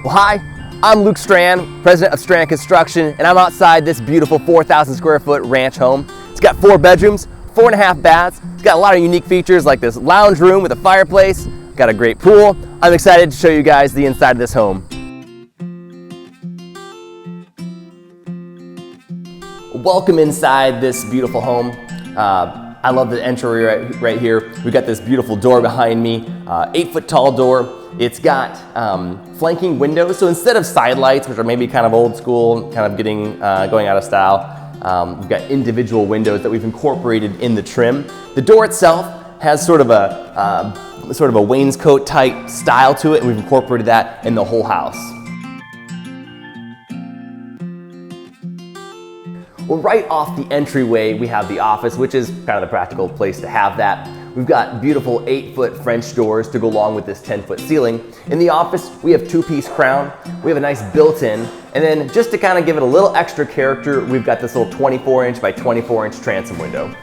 Well, hi, I'm Luke Strahan, president of Strahan Construction, and I'm outside this beautiful 4,000 square foot ranch home. It's got 4 bedrooms, 4.5 baths. It's got a lot of unique features like this lounge room with a fireplace, got a great pool. I'm excited to show you guys the inside of this home. Welcome inside this beautiful home. I love the entry right here. We've got this beautiful door behind me, 8-foot tall door. It's got flanking windows, so instead of side lights, which are maybe kind of old school, kind of getting going out of style, we've got individual windows that we've incorporated in the trim. The door itself has sort of a wainscot type style to it, and we've incorporated that in the whole house. Well, right off the entryway, we have the office, which is kind of the practical place to have that. We've got beautiful 8-foot French doors to go along with this 10-foot ceiling. In the office, we have 2-piece crown. We have a nice built-in, and then just to kind of give it a little extra character, we've got this little 24-inch by 24-inch transom window.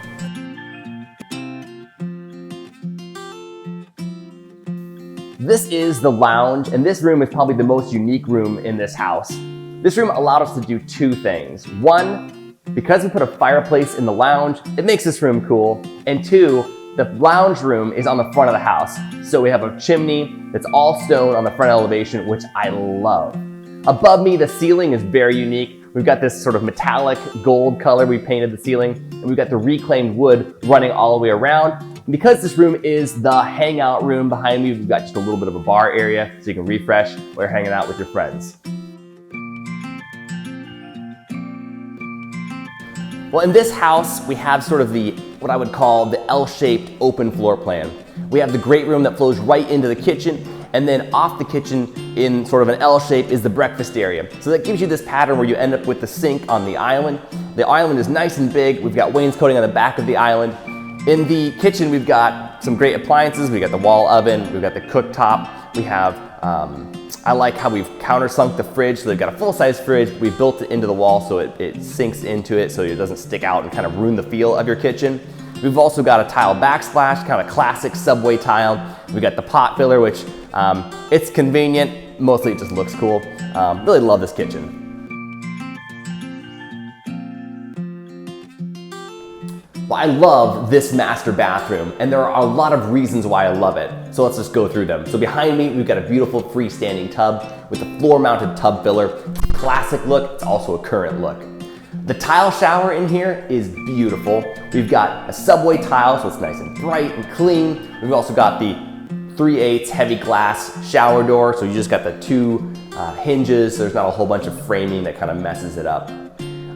This is the lounge, and this room is probably the most unique room in this house. This room allowed us to do 2 things. 1, because we put a fireplace in the lounge, it makes this room cool. And 2, the lounge room is on the front of the house. So we have a chimney that's all stone on the front elevation, which I love. Above me, the ceiling is very unique. We've got this sort of metallic gold color we painted the ceiling, and we've got the reclaimed wood running all the way around. And because this room is the hangout room behind me, we've got just a little bit of a bar area so you can refresh while you're hanging out with your friends. Well, in this house, we have sort of what I would call the L-shaped open floor plan. We have the great room that flows right into the kitchen, and then off the kitchen in sort of an L shape is the breakfast area. So that gives you this pattern where you end up with the sink on the island. The island is nice and big. We've got wainscoting on the back of the island. In the kitchen, we've got some great appliances. We've got the wall oven, we've got the cooktop. We have, I like how we've countersunk the fridge, so they've got a full-size fridge. We built it into the wall so it sinks into it so it doesn't stick out and kind of ruin the feel of your kitchen. We've also got a tile backsplash, kind of classic subway tile. We've got the pot filler, which it's convenient. Mostly it just looks cool. Really love this kitchen. Well, I love this master bathroom, and there are a lot of reasons why I love it. So let's just go through them. So behind me, we've got a beautiful freestanding tub with a floor-mounted tub filler. Classic look, it's also a current look. The tile shower in here is beautiful. We've got a subway tile, so it's nice and bright and clean. We've also got the 3/8 heavy glass shower door, so you just got the 2 hinges, so there's not a whole bunch of framing that kind of messes it up.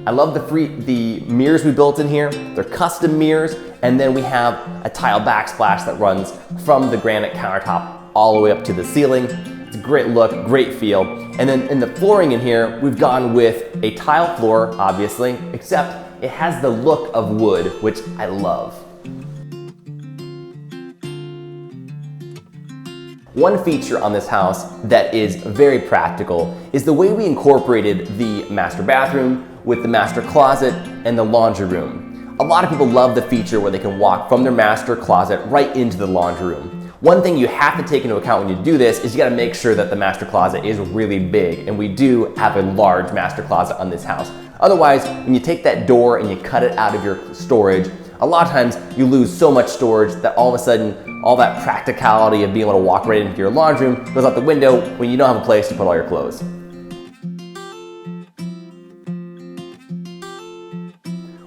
I love the mirrors we built in here. They're custom mirrors, and then we have a tile backsplash that runs from the granite countertop all the way up to the ceiling. It's a great look, great feel. And then in the flooring in here, we've gone with a tile floor, obviously, except it has the look of wood, which I love. One feature on this house that is very practical is the way we incorporated the master bathroom with the master closet and the laundry room. A lot of people love the feature where they can walk from their master closet right into the laundry room. One thing you have to take into account when you do this is you gotta make sure that the master closet is really big, and we do have a large master closet on this house. Otherwise, when you take that door and you cut it out of your storage, a lot of times you lose so much storage that all of a sudden, all that practicality of being able to walk right into your laundry room goes out the window when you don't have a place to put all your clothes.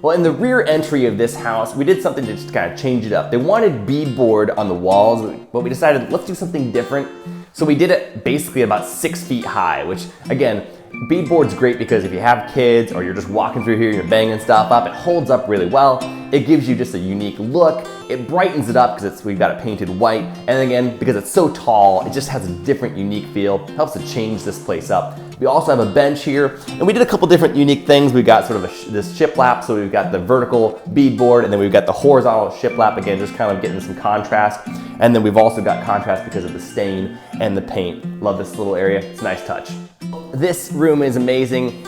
Well, in the rear entry of this house, we did something to just kind of change it up. They wanted beadboard on the walls, but we decided let's do something different. So we did it basically about 6 feet high, which again, beadboard's great because if you have kids or you're just walking through here and you're banging stuff up, it holds up really well. It gives you just a unique look. It brightens it up because we've got it painted white. And again, because it's so tall, it just has a different unique feel. Helps to change this place up. We also have a bench here, and we did a couple different unique things. We've got sort of this shiplap, so we've got the vertical beadboard, and then we've got the horizontal shiplap, again, just kind of getting some contrast. And then we've also got contrast because of the stain and the paint. Love this little area, it's a nice touch. This room is amazing.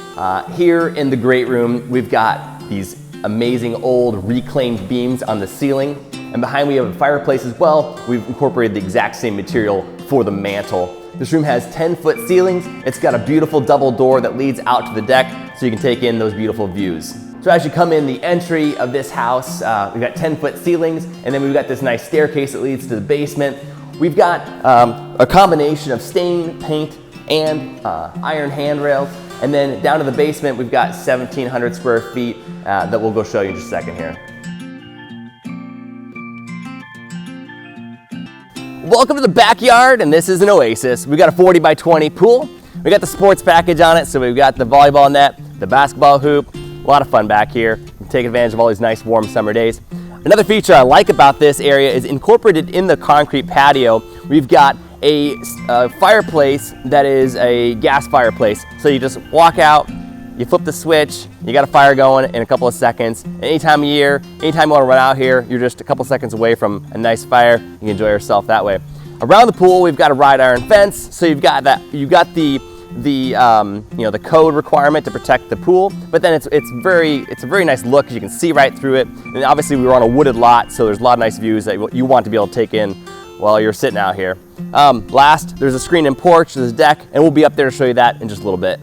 Here in the great room, we've got these amazing old reclaimed beams on the ceiling. And behind we have a fireplace as well. We've incorporated the exact same material for the mantle. This room has 10-foot ceilings. It's got a beautiful double door that leads out to the deck so you can take in those beautiful views. So as you come in the entry of this house, we've got 10-foot ceilings, and then we've got this nice staircase that leads to the basement. We've got a combination of stain, paint, and iron handrails. And then down to the basement, we've got 1,700 square feet that we'll go show you in just a second here. Welcome to the backyard, and this is an oasis. We've got a 40 by 20 pool. We got the sports package on it, so we've got the volleyball net, the basketball hoop, a lot of fun back here. You can take advantage of all these nice warm summer days. Another feature I like about this area is incorporated in the concrete patio, we've got a fireplace that is a gas fireplace. So you just walk out, you flip the switch, you got a fire going in a couple of seconds. Any time of year, anytime you want to run out here, you're just a couple seconds away from a nice fire. You can enjoy yourself that way. Around the pool, we've got a wrought iron fence, so you've got that. You've got the code requirement to protect the pool, but then it's a very nice look because you can see right through it. And obviously, we were on a wooded lot, so there's a lot of nice views that you want to be able to take in while you're sitting out here. Last, there's a screen and porch, there's a deck, and we'll be up there to show you that in just a little bit.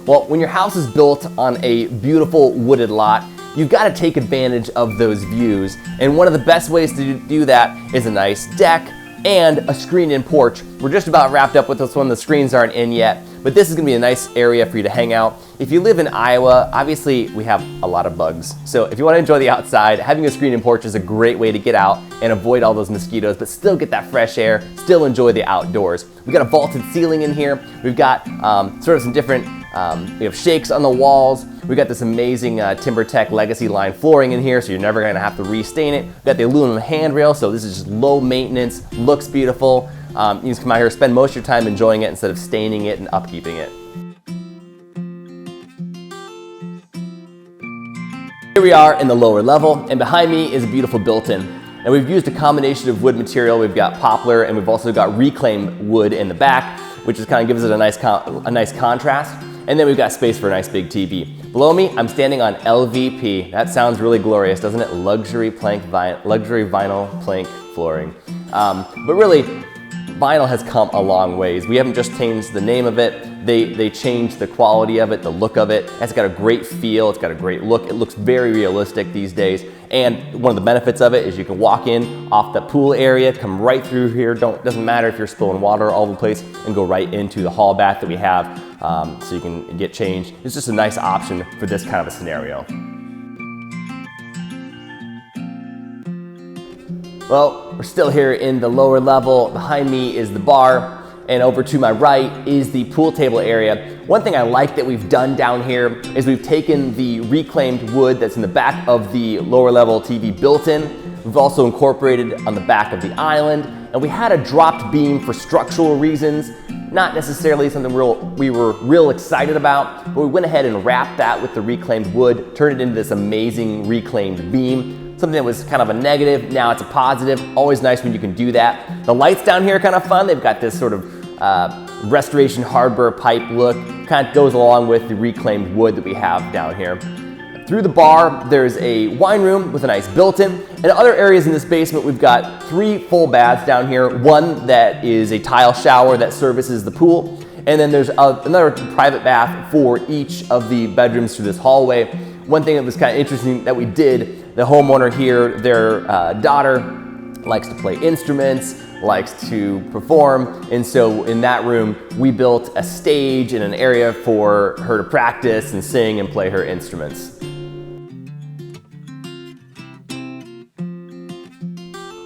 Well, when your house is built on a beautiful wooded lot, you've got to take advantage of those views. And one of the best ways to do that is a nice deck and a screened-in porch. We're just about wrapped up with this one. The screens aren't in yet, but this is gonna be a nice area for you to hang out. If you live in Iowa, obviously we have a lot of bugs. So if you wanna enjoy the outside, having a screened-in porch is a great way to get out and avoid all those mosquitoes, but still get that fresh air, still enjoy the outdoors. We've got a vaulted ceiling in here. We've got sort of some different, we have shakes on the walls. We've got this amazing Timbertech Legacy line flooring in here, so you're never gonna have to restain it. We've got the aluminum handrail, so this is just low maintenance, looks beautiful. You just come out here, spend most of your time enjoying it instead of staining it and upkeeping it. Here we are in the lower level, and behind me is a beautiful built-in. And we've used a combination of wood material. We've got poplar, and we've also got reclaimed wood in the back, which just kind of gives it a nice contrast. And then we've got space for a nice big TV. Below me, I'm standing on LVP. That sounds really glorious, doesn't it? Luxury vinyl plank flooring. But really, vinyl has come a long ways. We haven't just changed the name of it. They changed the quality of it, the look of it. It's got a great feel. It's got a great look. It looks very realistic these days. And one of the benefits of it is you can walk in off the pool area, come right through here. Doesn't matter if you're spilling water all over the place, and go right into the hall bath that we have, so you can get changed. It's just a nice option for this kind of a scenario. Well, we're still here in the lower level. Behind me is the bar, and over to my right is the pool table area. One thing I like that we've done down here is we've taken the reclaimed wood that's in the back of the lower level TV built-in. We've also incorporated on the back of the island, and we had a dropped beam for structural reasons. Not necessarily something we were real excited about, but we went ahead and wrapped that with the reclaimed wood, turned it into this amazing reclaimed beam. Something that was kind of a negative, now it's a positive. Always nice when you can do that. The lights down here are kind of fun. They've got this sort of restoration hardware pipe look. Kind of goes along with the reclaimed wood that we have down here. Through the bar, there's a wine room with a nice built-in. And other areas in this basement, we've got 3 full baths down here. One that is a tile shower that services the pool. And then there's another private bath for each of the bedrooms through this hallway. One thing that was kind of interesting that we did, the homeowner here, their daughter likes to play instruments, likes to perform, and so in that room we built a stage and an area for her to practice and sing and play her instruments.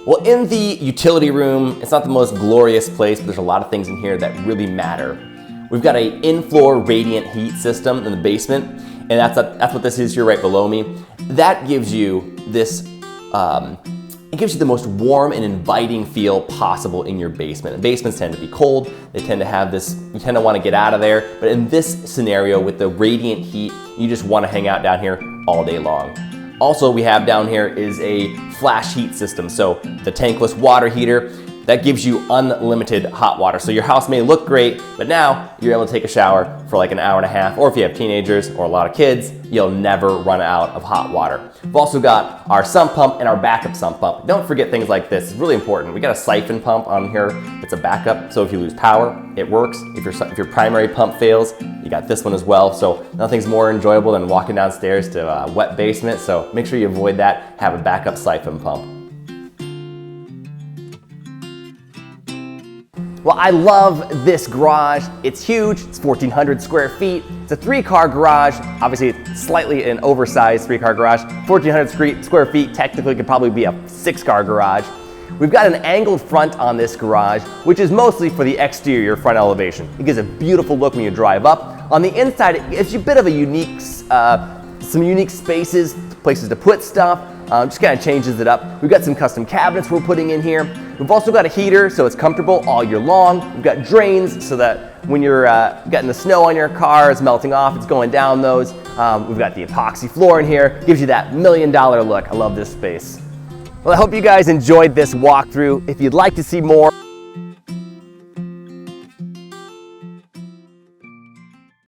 Well, in the utility room, it's not the most glorious place, but there's a lot of things in here that really matter. We've got an in-floor radiant heat system in the basement, and that's what this is here right below me. That gives you this, it gives you the most warm and inviting feel possible in your basement. And basements tend to be cold, they tend to have this, you tend to want to get out of there, but in this scenario with the radiant heat, you just want to hang out down here all day long. Also, we have down here is a flash heat system. So the tankless water heater that gives you unlimited hot water. So your house may look great, but now you're able to take a shower for like an hour and a half, or if you have teenagers or a lot of kids, you'll never run out of hot water. We've also got our sump pump and our backup sump pump. Don't forget things like this, it's really important. We got a siphon pump on here, it's a backup, so if you lose power, it works. If your primary pump fails, you got this one as well. So nothing's more enjoyable than walking downstairs to a wet basement, so make sure you avoid that, have a backup siphon pump. Well, I love this garage. It's huge, it's 1,400 square feet. It's a 3-car garage. Obviously, it's slightly an oversized 3-car garage. 1,400 square feet, technically could probably be a 6-car garage. We've got an angled front on this garage, which is mostly for the exterior front elevation. It gives a beautiful look when you drive up. On the inside, it gives you a bit of a unique, some unique spaces, places to put stuff. Just kind of changes it up. We've got some custom cabinets we're putting in here. We've also got a heater, so it's comfortable all year long. We've got drains, so that when you're getting the snow on your car, it's melting off, it's going down those. We've got the epoxy floor in here. Gives you that $1 million look. I love this space. Well, I hope you guys enjoyed this walkthrough. If you'd like to see more,